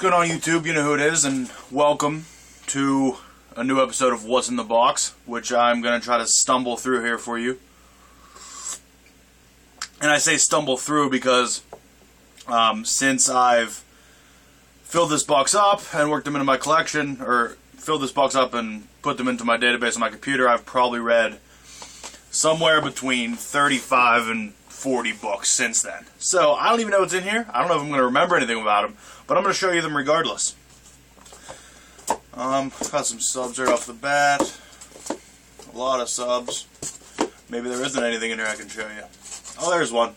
going on, YouTube? You know who it is, and welcome to a new episode of What's in the Box, which I'm going to try to stumble through here for you. And I say stumble through because since I've filled this box up and worked them into my collection, or filled this box up and put them into my database on my computer, I've probably read somewhere between 35 and 40 books since then. So I don't even know what's in here. I don't know if I'm going to remember anything about them, but I'm going to show you them regardless. Got some subs right off the bat. A lot of subs. Maybe there isn't anything in here I can show you. Oh, there's one.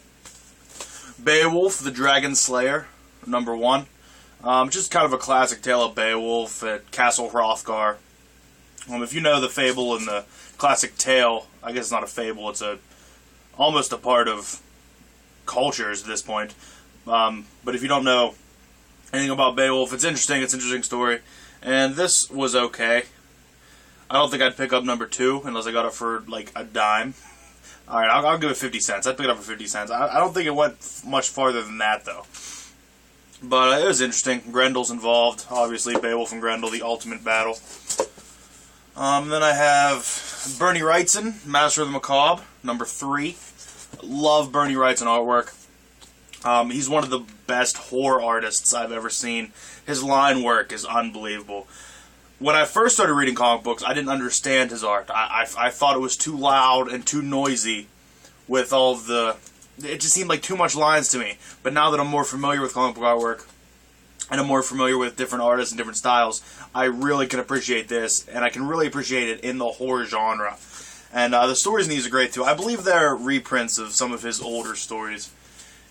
Beowulf, the Dragon Slayer, #1. Just kind of a classic tale of Beowulf at Castle Hrothgar. If you know the fable and the classic tale, I guess it's not a fable, it's almost a part of cultures at this point. But if you don't know anything about Beowulf, it's interesting. It's an interesting story. And this was okay. I don't think I'd pick up #2 unless I got it for like a dime. Alright, I'll give it 50 cents. I'd pick it up for 50 cents. I don't think it went much farther than that, though. But it was interesting. Grendel's involved. Obviously, Beowulf and Grendel, the ultimate battle. Then I have Bernie Wrightson, Master of the Macabre, #3. Love Bernie Wrightson artwork. He's one of the best horror artists I've ever seen. His line work is unbelievable. When I first started reading comic books, I didn't understand his art. I thought it was too loud and too noisy with all of the... It just seemed like too much lines to me. But now that I'm more familiar with comic book artwork, and I'm more familiar with different artists and different styles, I really can appreciate this, and I can really appreciate it in the horror genre. And the stories in these are great, too. I believe they're reprints of some of his older stories.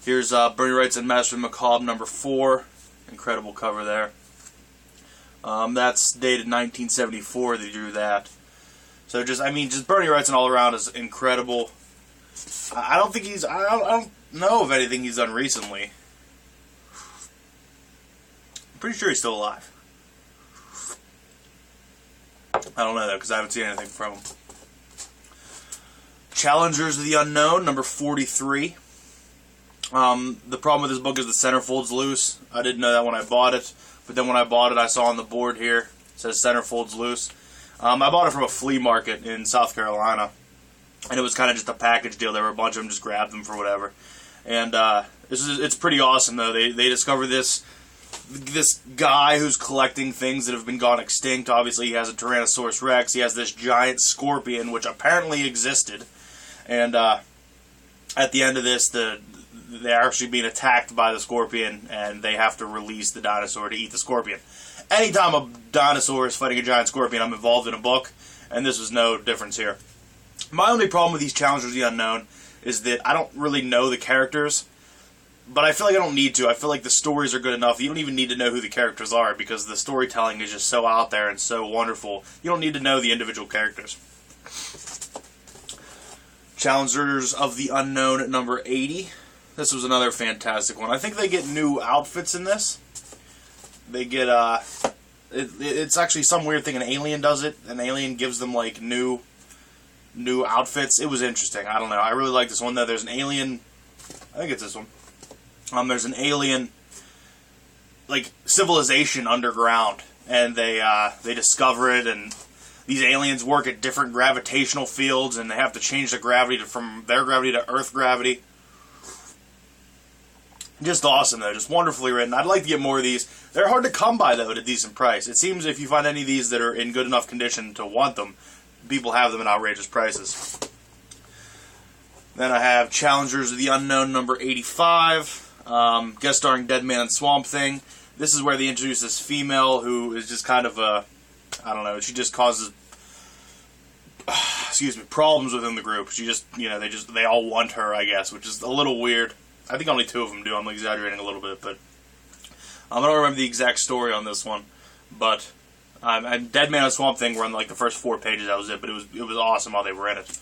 Here's Bernie Wrightson, Master of the Macabre, #4. Incredible cover there. That's dated 1974, they drew that. So just Bernie Wrightson all around is incredible. I don't know of anything he's done recently. I'm pretty sure he's still alive. I don't know, though, because I haven't seen anything from him. Challengers of the Unknown, #43. The problem with this book is the centerfold's loose. I didn't know that when I bought it, but then when I bought it, I saw on the board here, it says centerfold's loose. I bought it from a flea market in South Carolina, and it was kind of just a package deal. There were a bunch of them, just grabbed them for whatever. And it's pretty awesome, though. They discover this guy who's collecting things that have been gone extinct. Obviously, he has a Tyrannosaurus Rex. He has this giant scorpion, which apparently existed. And at the end of this, they're actually being attacked by the scorpion, and they have to release the dinosaur to eat the scorpion. Anytime a dinosaur is fighting a giant scorpion, I'm involved in a book, and this was no difference here. My only problem with these Challengers of the Unknown is that I don't really know the characters, but I feel like I don't need to. I feel like the stories are good enough. You don't even need to know who the characters are, because the storytelling is just so out there and so wonderful. You don't need to know the individual characters. Challengers of the Unknown at #80. This was another fantastic one. I think they get new outfits in this. They get, it's actually some weird thing. An alien does it. An alien gives them, like, new outfits. It was interesting. I don't know. I really like this one, though. There's an alien, I think it's this one. There's an alien, like, civilization underground. And they discover it, and these aliens work at different gravitational fields, and they have to change the gravity from their gravity to Earth gravity. Just awesome, though. Just wonderfully written. I'd like to get more of these. They're hard to come by, though, at a decent price. It seems if you find any of these that are in good enough condition to want them, people have them at outrageous prices. Then I have Challengers of the Unknown, #85. Guest starring Dead Man and Swamp Thing. This is where they introduce this female who is just kind of a... I don't know. She just causes... problems within the group. She just... they all want her, I guess, which is a little weird. I think only 2 of them do. I'm exaggerating a little bit, but I don't remember the exact story on this one. But Dead Man and Swamp Thing were on like the first 4 pages. That was it. But it was awesome while they were in it.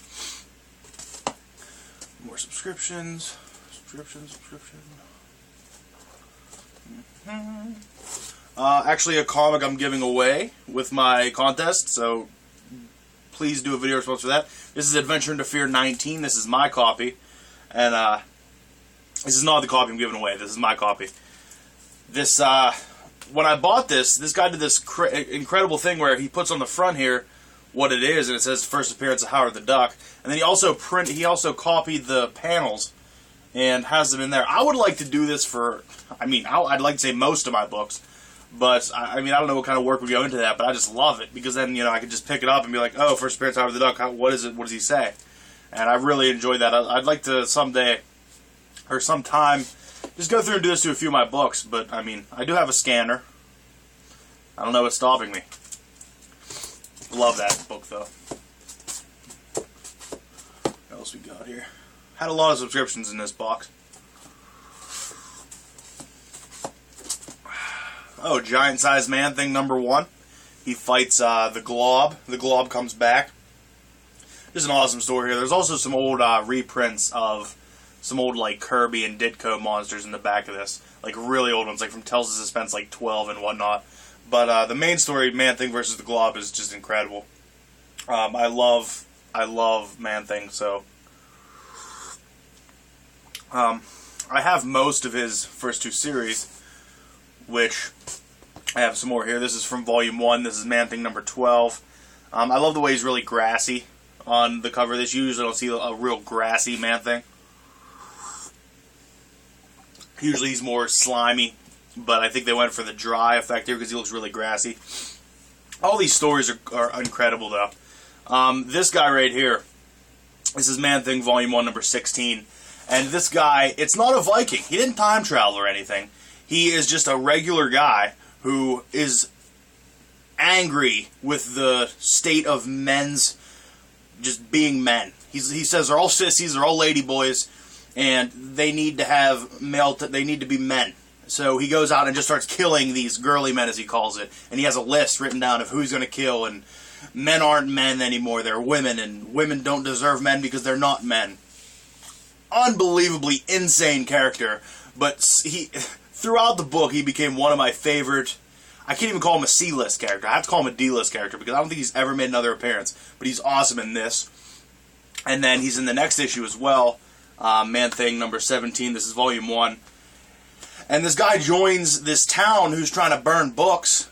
More subscriptions. Subscription. Actually, a comic I'm giving away with my contest. So please do a video response for that. This is Adventure into Fear 19. This is my copy, and this is not the copy I'm giving away. This is my copy. This when I bought this guy did this incredible thing where he puts on the front here what it is, and it says first appearance of Howard the Duck, and then he also copied the panels and has them in there. I would like to do this for, I mean, I'd like to say most of my books, but I mean, I don't know what kind of work would go into that, but I just love it, because then, you know, I could just pick it up and be like, oh, first appearance of Howard the Duck, what is it, what does he say? And I really enjoyed that. I'd like to someday, or sometime, just go through and do this to a few of my books, but, I mean, I do have a scanner. I don't know what's stopping me. Love that book, though. What else we got here? Had a lot of subscriptions in this box. Oh, giant-sized Man-Thing #1. He fights the Glob. The Glob comes back. There's an awesome story here. There's also some old reprints of some old, like, Kirby and Ditko monsters in the back of this. Like, really old ones, like from Tales of Suspense, like 12 and whatnot. But the main story, Man-Thing versus the Glob, is just incredible. I love Man-Thing, so... I have most of his first 2 series, which I have some more here. This is from Volume 1. This is Man-Thing #12. I love the way he's really grassy on the cover of this. You usually don't see a real grassy Man-Thing. Usually he's more slimy, but I think they went for the dry effect here because he looks really grassy. All these stories are incredible, though. This guy right here, this is Man-Thing Volume 1, number 16. And this guy, it's not a Viking. He didn't time travel or anything. He is just a regular guy who is angry with the state of men's just being men. He says they're all sissies, they're all ladyboys, and they need to have they need to be men. So he goes out and just starts killing these girly men, as he calls it. And he has a list written down of who he's going to kill, and men aren't men anymore, they're women, and women don't deserve men because they're not men. Unbelievably insane character, but throughout the book he became one of my favorite. I can't even call him a C-list character. I have to call him a D-list character because I don't think he's ever made another appearance, but he's awesome in this. And then he's in the next issue as well, Man-Thing number 17. This is Volume 1. And this guy joins this town who's trying to burn books.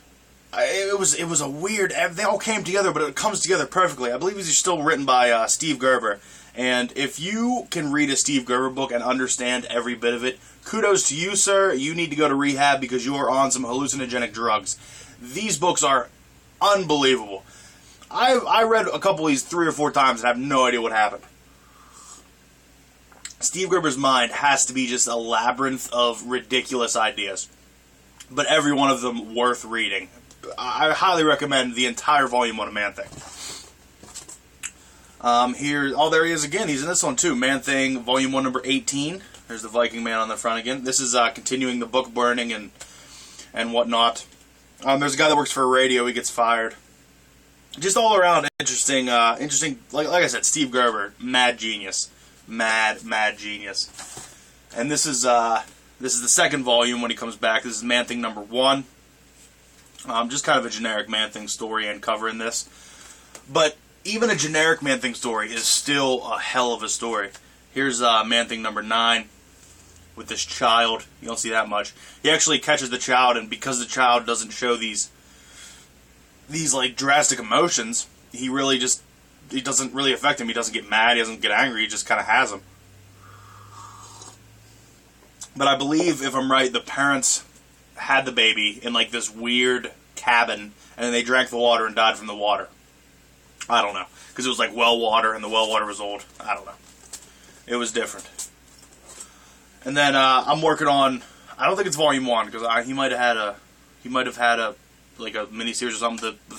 It was a weird... They all came together, but it comes together perfectly. I believe he's still written by Steve Gerber. And if you can read a Steve Gerber book and understand every bit of it, kudos to you, sir. You need to go to rehab because you are on some hallucinogenic drugs. These books are unbelievable. I read a couple of these 3 or 4 times and have no idea what happened. Steve Gerber's mind has to be just a labyrinth of ridiculous ideas. But every one of them worth reading. I highly recommend the entire Volume 1 of Man-Thing. Here, oh, there he is again. He's in this one too. Man-Thing, Volume 1, number 18. There's the Viking man on the front again. This is continuing the book burning and whatnot. There's a guy that works for a radio. He gets fired. Just all around interesting. Like I said, Steve Gerber, mad genius, mad genius. And this is the second volume when he comes back. This is Man-Thing number 1. Just kind of a generic Man-Thing story and cover in this, but even a generic Man-Thing story is still a hell of a story. Here's Man-Thing number 9 with this child. You don't see that much. He actually catches the child, and because the child doesn't show these like drastic emotions, he doesn't really affect him. He doesn't get mad. He doesn't get angry. He just kind of has him. But I believe, if I'm right, the parents had the baby in like this weird cabin, and then they drank the water and died from the water. I don't know, because it was like well water, and the well water was old. I don't know. It was different. And then I'm working on. I don't think it's Volume 1 because he might have had a like a miniseries or something. The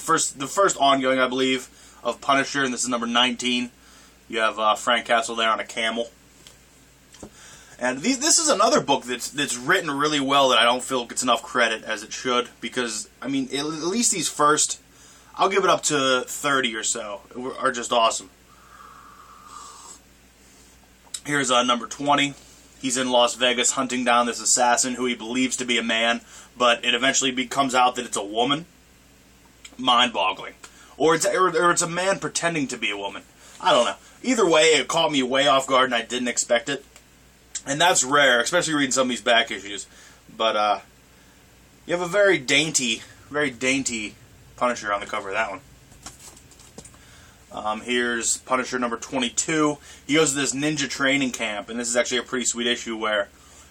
first ongoing, I believe, of Punisher, and this is number 19. You have Frank Castle there on a camel. And this is another book that's written really well that I don't feel gets enough credit as it should, because I mean at least these first. I'll give it up to 30 or so, are just awesome. Here's number 20. He's in Las Vegas hunting down this assassin who he believes to be a man, but it eventually comes out that it's a woman. Mind-boggling. Or it's a man pretending to be a woman. I don't know. Either way, it caught me way off guard and I didn't expect it. And that's rare, especially reading some of these back issues. But You have a very dainty Punisher on the cover of that one. Here's Punisher number 22. He goes to this ninja training camp, and this is actually a pretty sweet issue where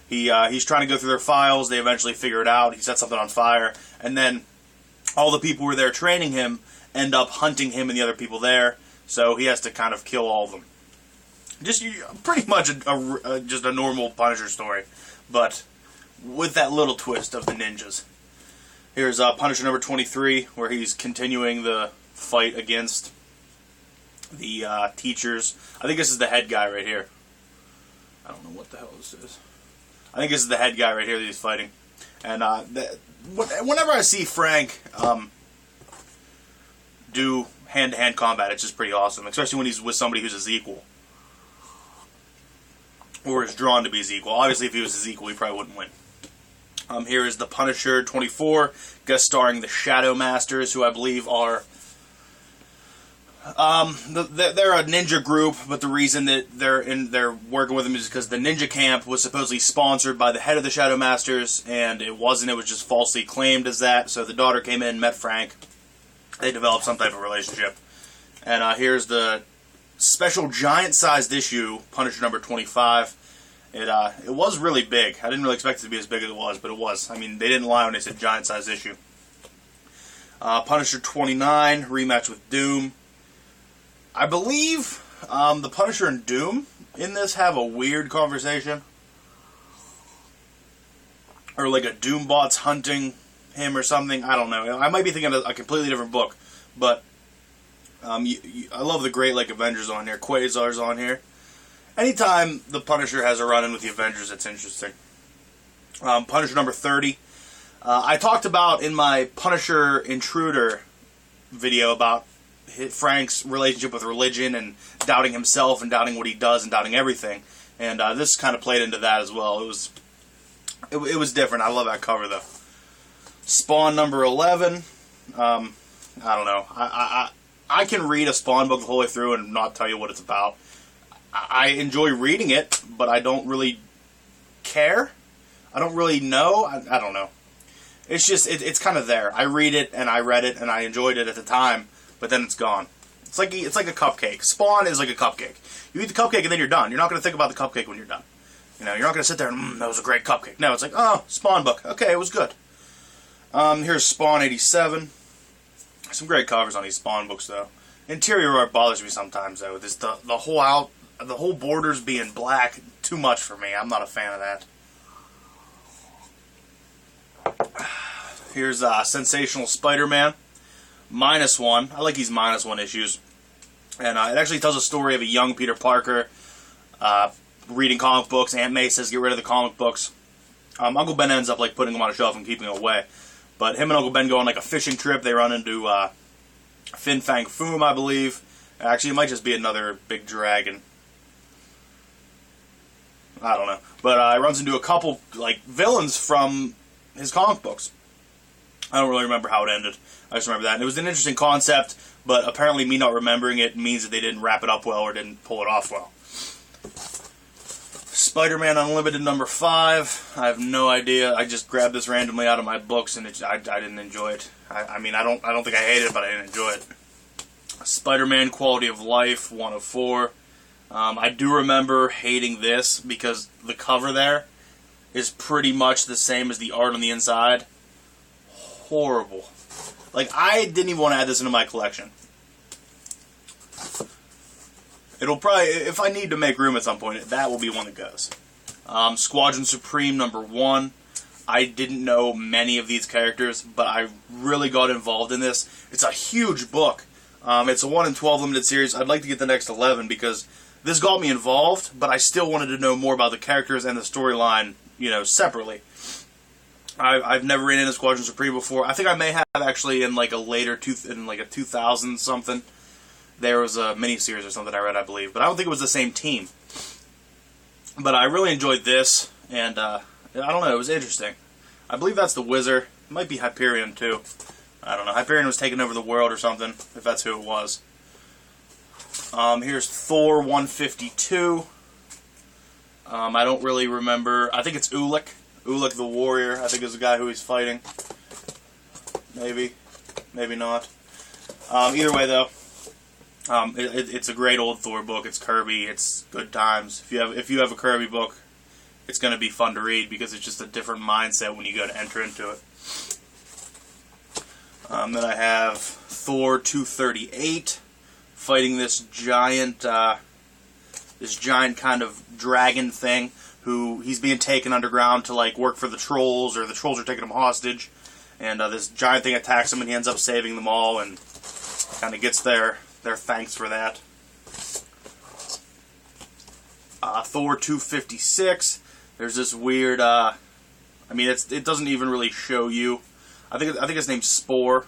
he's trying to go through their files. They eventually figure it out. He sets something on fire, and then all the people who were there training him end up hunting him and the other people there. So he has to kind of kill all of them. Just pretty much just a normal Punisher story, but with that little twist of the ninjas. Here's Punisher number 23, where he's continuing the fight against the teachers. I think this is the head guy right here. I don't know what the hell this is. I think this is the head guy right here that he's fighting. And whenever I see Frank do hand-to-hand combat, it's just pretty awesome, especially when he's with somebody who's his equal. Or is drawn to be his equal. Obviously, if he was his equal, he probably wouldn't win. Here is the Punisher 24, guest starring the Shadow Masters, who I believe are... they're a ninja group, but the reason that they're working with them is because the ninja camp was supposedly sponsored by the head of the Shadow Masters, and it wasn't. It was just falsely claimed as that. So the daughter came in, met Frank. They developed some type of relationship. And here's the special giant-sized issue, Punisher number 25. It was really big. I didn't really expect it to be as big as it was, but it was. I mean, they didn't lie when they said giant-sized issue. Punisher 29, rematch with Doom. I believe the Punisher and Doom in this have a weird conversation. Or like a Doombot's hunting him or something. I don't know. I might be thinking of a completely different book. But I love the great like Avengers on here. Quasar's on here. Anytime the Punisher has a run-in with the Avengers, it's interesting. Punisher number 30. I talked about in my Punisher Intruder video about Frank's relationship with religion and doubting himself and doubting what he does and doubting everything. And this kind of played into that as well. It was different. I love that cover, though. Spawn number 11. I don't know. I can read a Spawn book the whole way through and not tell you what it's about. I enjoy reading it, but I don't really care. I don't really know. I don't know. It's just, it's kind of there. I read it, and I read it, and I enjoyed it at the time, but then it's gone. It's like a cupcake. Spawn is like a cupcake. You eat the cupcake, and then you're done. You're not going to think about the cupcake when you're done. You know, you're not going to sit there and, that was a great cupcake. No, it's like, oh, Spawn book. Okay, it was good. Here's Spawn 87. Some great covers on these Spawn books, though. Interior art bothers me sometimes, though. This, the whole borders being black, too much for me. I'm not a fan of that. Here's Sensational Spiderman, -1. I like these -1 issues. And it actually tells a story of a young Peter Parker reading comic books. Aunt May says get rid of the comic books. Uncle Ben ends up like putting them on a shelf and keeping them away. But him and Uncle Ben go on like a fishing trip. They run into Fin Fang Foom, I believe. Actually, it might just be another big dragon. I don't know. But he runs into a couple like villains from his comic books. I don't really remember how it ended. I just remember that. And it was an interesting concept, but apparently me not remembering it means that they didn't wrap it up well or didn't pull it off well. Spiderman Unlimited number 5. I have no idea. I just grabbed this randomly out of my books, and I didn't enjoy it. I mean, I don't think I hated it, but I didn't enjoy it. Spider-Man Quality of Life 1 of 4. I do remember hating this because the cover there is pretty much the same as the art on the inside. Horrible. Like, I didn't even want to add this into my collection. It'll probably, if I need to make room at some point, that will be one that goes. Squadron Supreme number 1. I didn't know many of these characters, but I really got involved in this. It's a huge book. It's a 1 in 12 limited series. I'd like to get the next 11 because this got me involved, but I still wanted to know more about the characters and the storyline, you know, separately. I've never ran into Squadron Supreme before. I think I may have actually in like a later, in like a 2000 something. There was a miniseries or something I read, I believe. But I don't think it was the same team. But I really enjoyed this, and I don't know, it was interesting. I believe that's the Wizard. It might be Hyperion, too. I don't know. Hyperion was taking over the world or something, if that's who it was. Here's Thor 152. I don't really remember. I think it's Ulik. Ulik the Warrior, I think is the guy who he's fighting. Maybe. Maybe not. Either way, though, it's a great old Thor book. It's Kirby. It's good times. If you have a Kirby book, it's going to be fun to read because it's just a different mindset when you go to enter into it. Then I have Thor 238 fighting this giant kind of dragon thing. Who he's being taken underground to like work for the trolls, or the trolls are taking him hostage. And this giant thing attacks him, and he ends up saving them all, and kind of gets their thanks for that. Thor 256. There's this weird. I mean, it doesn't even really show you. I think his name's Spore,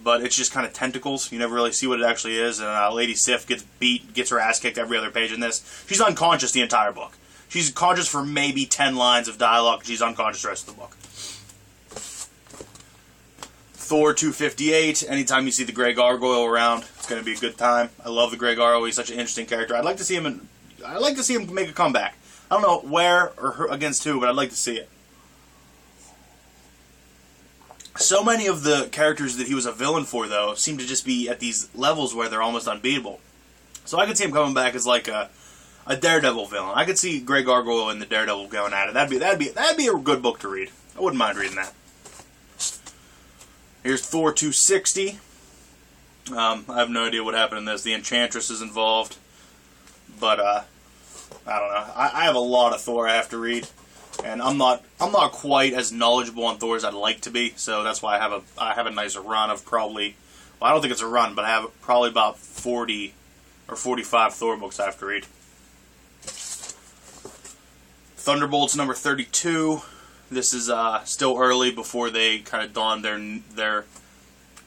but it's just kind of tentacles. You never really see what it actually is. And Lady Sif gets her ass kicked every other page in this. She's unconscious the entire book. She's conscious for maybe 10 lines of dialogue. She's unconscious the rest of the book. Thor 258. Anytime you see the Grey Gargoyle around, it's going to be a good time. I love the Grey Gargoyle. He's such an interesting character. I'd like to see him make a comeback. I don't know where or against who, but I'd like to see it. So many of the characters that he was a villain for, though, seem to just be at these levels where they're almost unbeatable. So I could see him coming back as like a Daredevil villain. I could see Grey Gargoyle and the Daredevil going at it. That'd be a good book to read. I wouldn't mind reading that. Here's Thor 260. I have no idea what happened in this. The Enchantress is involved, but I don't know. I have a lot of Thor I have to read, and I'm not quite as knowledgeable on Thor as I'd like to be. So that's why I have a nice run of probably. Well, I don't think it's a run, but I have probably about 40 or 45 Thor books I have to read. Thunderbolts number 32. This is still early before they kind of dawn their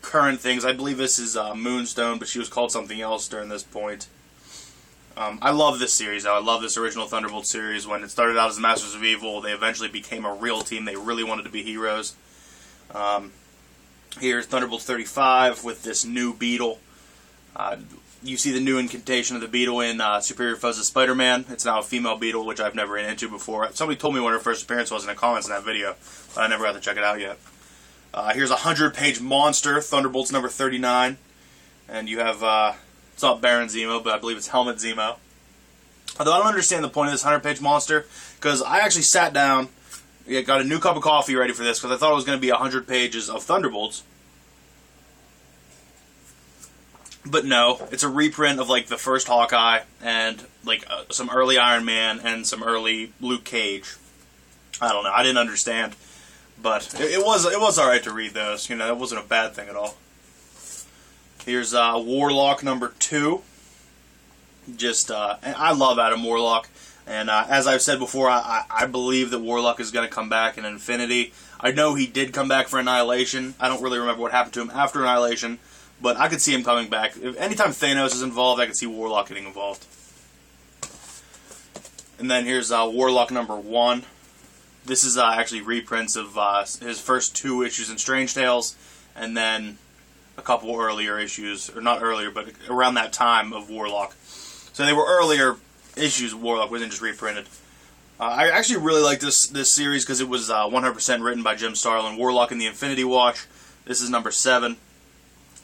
current things. I believe this is Moonstone, but she was called something else during this point. I love this series, though. I love this original Thunderbolts series. When it started out as the Masters of Evil, they eventually became a real team. They really wanted to be heroes. Here's Thunderbolts 35 with this new beetle. You see the new incantation of the beetle in Superior Foes of Spider-Man. It's now a female beetle, which I've never ran into before. Somebody told me what her first appearance was in the comments in that video, but I never got to check it out yet. Here's a 100-page monster, Thunderbolts number 39. And you have, it's not Baron Zemo, but I believe it's Helmet Zemo. Although I don't understand the point of this 100-page monster, because I actually sat down, got a new cup of coffee ready for this, because I thought it was going to be 100 pages of Thunderbolts. But no, it's a reprint of like the first Hawkeye and like some early Iron Man and some early Luke Cage. I don't know. I didn't understand, but it was all right to read those. You know, it wasn't a bad thing at all. Here's Warlock number 2. Just I love Adam Warlock, and as I've said before, I believe that Warlock is going to come back in Infinity. I know he did come back for Annihilation. I don't really remember what happened to him after Annihilation. But I could see him coming back. Anytime Thanos is involved, I could see Warlock getting involved. And then here's Warlock number 1. This is actually reprints of his first 2 issues in Strange Tales, and then a couple earlier issues, or not earlier, but around that time of Warlock. So they were earlier issues of Warlock, wasn't just reprinted. I actually really like this series because it was 100% written by Jim Starlin. Warlock and the Infinity Watch. This is number 7.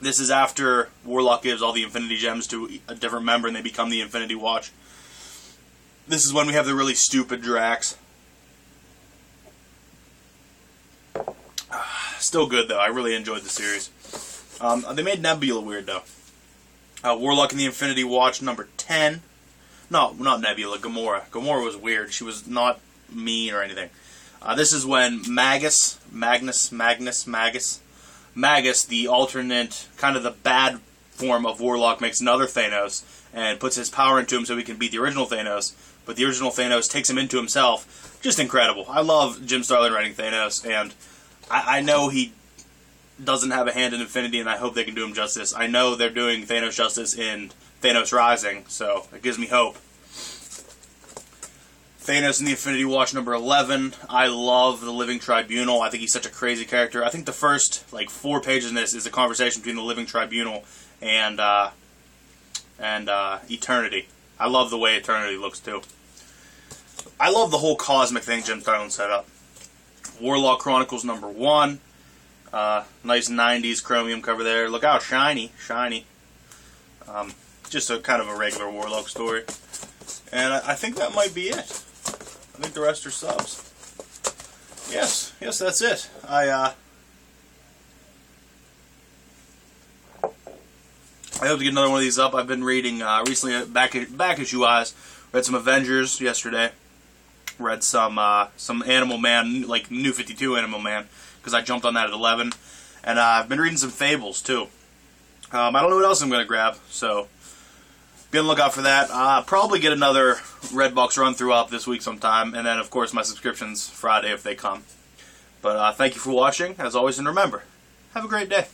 This is after Warlock gives all the Infinity Gems to a different member and they become the Infinity Watch. This is when we have the really stupid Drax. Still good, though. I really enjoyed the series. They made Nebula weird, though. Warlock and the Infinity Watch, number 10. No, not Nebula, Gamora. Gamora was weird. She was not mean or anything. This is when Magus, the alternate, kind of the bad form of Warlock, makes another Thanos and puts his power into him so he can beat the original Thanos, but the original Thanos takes him into himself. Just incredible. I love Jim Starlin writing Thanos, and I know he doesn't have a hand in Infinity, and I hope they can do him justice. I know they're doing Thanos justice in Thanos Rising, so it gives me hope. Thanos and the Infinity Watch, number 11. I love the Living Tribunal. I think he's such a crazy character. I think the first 4 pages in this is a conversation between the Living Tribunal and Eternity. I love the way Eternity looks too. I love the whole cosmic thing Jim Starlin set up. Warlock Chronicles #1. Nice 90s chromium cover there. Look how shiny. Just a kind of a regular Warlock story. And I think that might be it. I think the rest are subs. Yes, that's it. I hope to get another one of these up. I've been reading recently back issue wise. Read some Avengers yesterday. Read some Animal Man, like New 52 Animal Man, because I jumped on that at 11. And I've been reading some Fables too. I don't know what else I'm going to grab, so be on the lookout for that. Probably get another Redbox run through up this week sometime, and then of course my subscriptions Friday if they come. But thank you for watching, as always, and remember, have a great day.